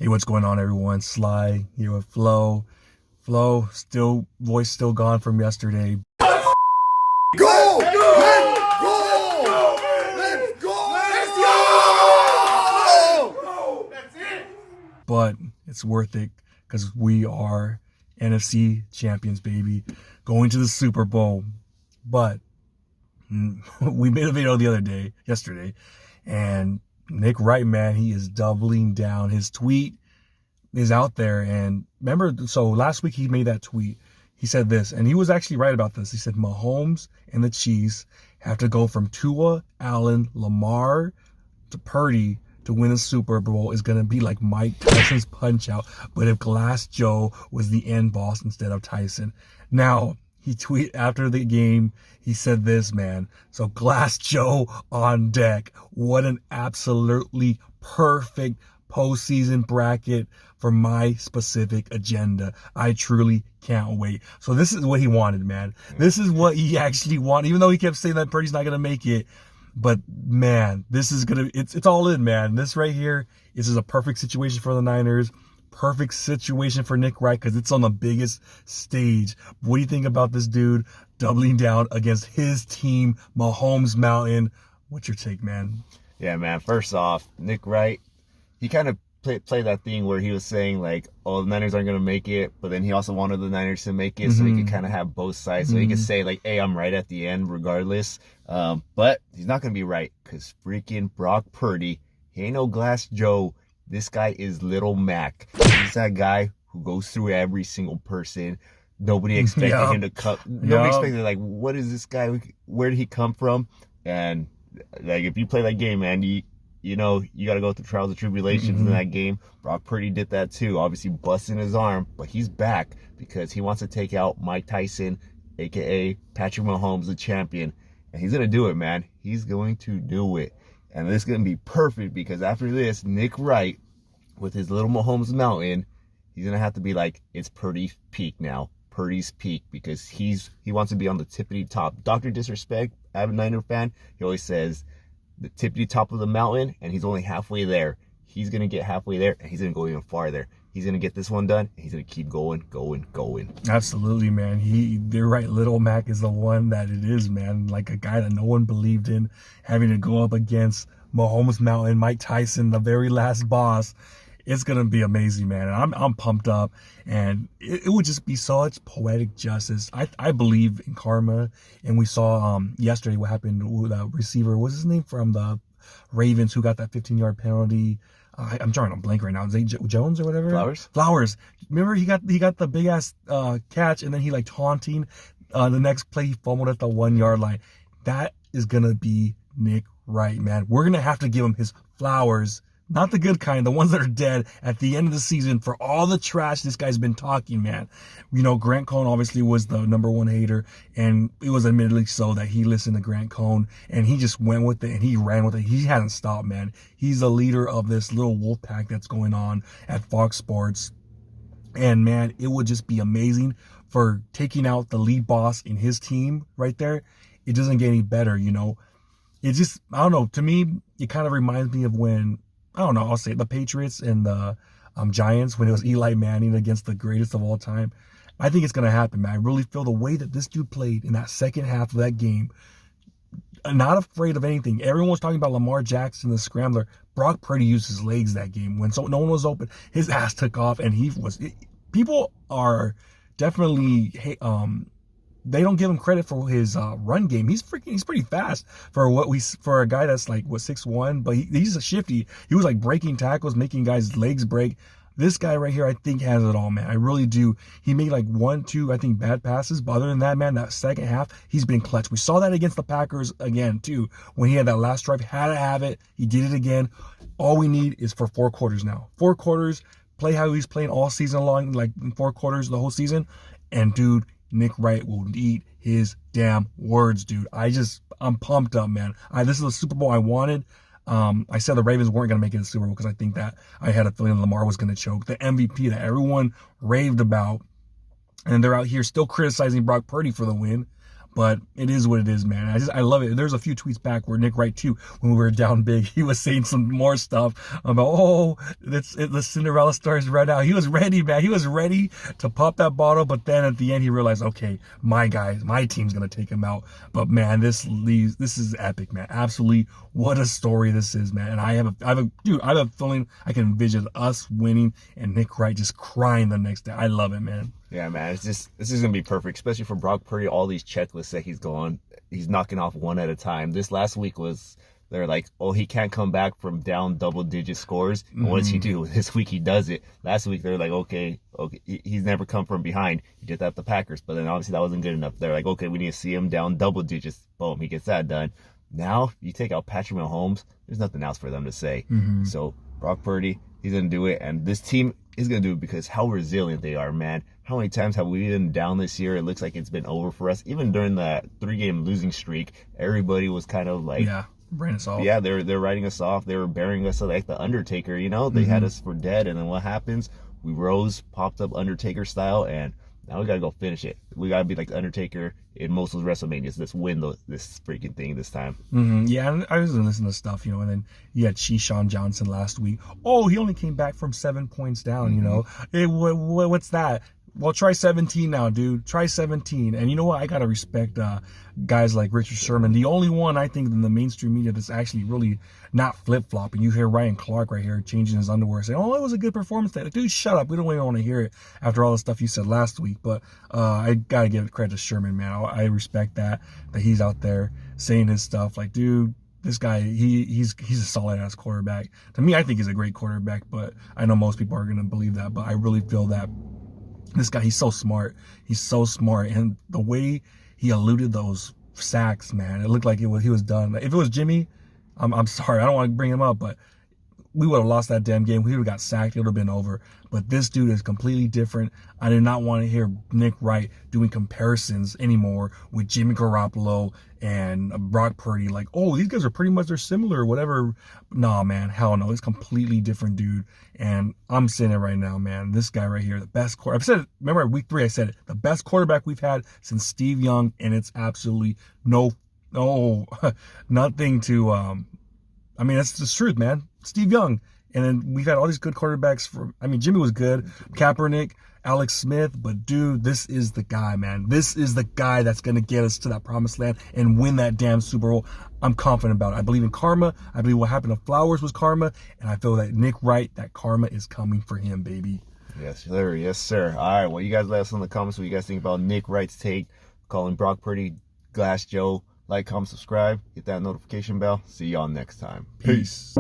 Hey, what's going on, everyone? Sly here with Flo. Flo, voice still gone from yesterday. Go! Let's go! Let's go! Let's go! That's it! But it's worth it because we are NFC champions, baby. Going to the Super Bowl. But we made a video yesterday, and Nick Wright, man, he is doubling down. His tweet is out there. And remember, so last week he made that tweet. He said this, and he was actually right about this. He said Mahomes and the Chiefs have to go from Tua, Allen, Lamar to Purdy to win a Super Bowl is going to be like Mike Tyson's Punch-Out, but if Glass Joe was the end boss instead of Tyson. Now, he tweeted after the game, he said this, man. So Glass Joe on deck. What an absolutely perfect postseason bracket for my specific agenda. I truly can't wait. So this is what he wanted, man. This is what he actually wanted, even though he kept saying that Purdy's not going to make it. But man, this is going to, it's all in, man. This right here, this is a perfect situation for the Niners. Perfect situation for Nick Wright because it's on the biggest stage. What do you think about this dude doubling down against his team, Mahomes Mountain? What's your take, man? Yeah, man. First off, Nick Wright, he kind of played that thing where he was saying like, oh, the Niners aren't going to make it, but then he also wanted the Niners to make it so he could kind of have both sides. So he could say like, hey, I'm right at the end regardless. But he's not going to be right because freaking Brock Purdy, he ain't no Glass Joe. This guy is Little Mac. He's that guy who goes through every single person. Nobody expected him to cut. Nobody expected, like, what is this guy? Where did he come from? And, like, if you play that game, man, you know, you got to go through trials and tribulations in that game. Brock Purdy did that too, obviously busting his arm, but he's back because he wants to take out Mike Tyson, a.k.a. Patrick Mahomes, the champion. And he's going to do it, man. He's going to do it. And this is going to be perfect because after this, Nick Wright, with his little Mahomes Mountain, he's going to have to be like, it's Purdy's peak now. Purdy's peak because he wants to be on the tippity top. Dr. Disrespect, I'm a Niner fan. He always says the tippity top of the mountain, and he's only halfway there. He's going to get halfway there, and he's going to go even farther. He's going to get this one done, and he's going to keep going. Absolutely, man. They're right. Little Mac is the one that it is, man. Like a guy that no one believed in, having to go up against Mahomes Mountain, Mike Tyson, the very last boss. It's going to be amazing, man. And I'm pumped up, and it would just be such poetic justice. I believe in karma, and we saw yesterday what happened with that receiver. What's his name from the Ravens who got that 15-yard penalty? I'm drawing a blank right now. Is it Jones or whatever? Flowers. Remember he got the big ass catch, and then he like taunting. The next play he fumbled at the 1-yard line. That is gonna be Nick Wright, man. We're gonna have to give him his flowers. Not the good kind, the ones that are dead at the end of the season for all the trash this guy's been talking, man. You know, Grant Cohn obviously was the #1 hater, and it was admittedly so that he listened to Grant Cohn, and he just went with it, and he ran with it. He hasn't stopped, man. He's the leader of this little wolf pack that's going on at Fox Sports. And, man, it would just be amazing for taking out the lead boss in his team right there. It doesn't get any better, you know. It just, I don't know, to me, it kind of reminds me of when, I don't know, I'll say the Patriots and the Giants when it was Eli Manning against the greatest of all time. I think it's going to happen, man. I really feel the way that this dude played in that second half of that game, not afraid of anything. Everyone was talking about Lamar Jackson, the scrambler. Brock Purdy used his legs that game. When no one was open, his ass took off, and people are definitely, they don't give him credit for his run game. He's pretty fast for a guy that's like 6'1", but he's a shifty. He was like breaking tackles, making guys' legs break. This guy right here, I think, has it all, man. I really do. He made like 1, 2, I think, bad passes, but other than that, man, that second half, he's been clutch. We saw that against the Packers again too when he had that last drive. Had to have it. He did it again. All we need is for 4 quarters now. 4 quarters. Play how he's playing all season long, like in 4 quarters the whole season, and dude, Nick Wright will eat his damn words, dude. I'm pumped up, man. This is the Super Bowl I wanted. I said the Ravens weren't going to make it to the Super Bowl because I think that I had a feeling Lamar was going to choke. The MVP that everyone raved about. And they're out here still criticizing Brock Purdy for the win. but it is what it is, man. I love it. There's a few tweets back where Nick Wright too, when we were down big, he was saying some more stuff about, the Cinderella story is right out. He was ready, man. He was ready to pop that bottle, but then at the end he realized, okay, my team's gonna take him out. But man, this is epic, man. Absolutely, what a story this is, man. And I have a feeling I can envision us winning and Nick Wright just crying the next day. I love it, man. Yeah, man. This is gonna be perfect, especially for Brock Purdy. All these checklists that he's knocking off one at a time. This last week they're like, oh, he can't come back from down double-digit scores. And what does he do? This week he does it. Last week they're like, okay, he's never come from behind. He did that with the Packers, but then obviously that wasn't good enough. They're like, okay, we need to see him down double digits. Boom, he gets that done. Now you take out Patrick Mahomes. There's nothing else for them to say. So Brock Purdy, he's gonna do it, and this team is gonna do it because how resilient they are, man. How many times have we been down this year? It looks like it's been over for us. Even during that 3-game losing streak, everybody was kind of like, writing us off. Yeah, they're writing us off. They were burying us like the Undertaker, you know? They had us for dead, and then what happens? We rose, popped up Undertaker style, and now we gotta go finish it. We gotta be like the Undertaker in most of those WrestleManias. Let's win this freaking thing this time. Yeah, and I was listening to stuff, and then you had Keyshawn Johnson last week. Oh, he only came back from 7 points down, Hey, what's that? Well, try 17 now, dude. Try 17. And you know what? I got to respect guys like Richard Sherman. The only one I think in the mainstream media that's actually really not flip-flopping. You hear Ryan Clark right here changing his underwear saying, oh, it was a good performance today. Like, dude, shut up. We don't even want to hear it after all the stuff you said last week. But I got to give credit to Sherman, man. I respect that he's out there saying his stuff. Like, dude, this guy, he's a solid-ass quarterback. To me, I think he's a great quarterback, but I know most people are going to believe that. But I really feel that this guy, he's so smart. He's so smart. And the way he eluded those sacks, man, it looked like he was done. If it was Jimmy, I'm sorry. I don't want to bring him up, but we would have lost that damn game. We would have got sacked. It would have been over. But this dude is completely different. I did not want to hear Nick Wright doing comparisons anymore with Jimmy Garoppolo and Brock Purdy. Like, oh, these guys are pretty much, they're similar or whatever. Nah, man, hell no. It's completely different dude. And I'm saying it right now, man. This guy right here, the best quarterback. I've said it, remember week 3 I said it. The best quarterback we've had since Steve Young, and it's absolutely nothing to, I mean, that's the truth, man. Steve Young. And then we've had all these good quarterbacks Jimmy was good, Kaepernick, Alex Smith, but dude, this is the guy, man. This is the guy that's going to get us to that promised land and win that damn Super Bowl. I'm confident about it. I believe in karma. I believe what happened to Flowers was karma. And I feel that Nick Wright, that karma is coming for him, baby. Yes, sir. Yes, sir. All right. Well, you guys let us know in the comments what you guys think about Nick Wright's take, calling Brock Purdy Glass Joe. Like, comment, subscribe, hit that notification bell. See y'all next time. Peace.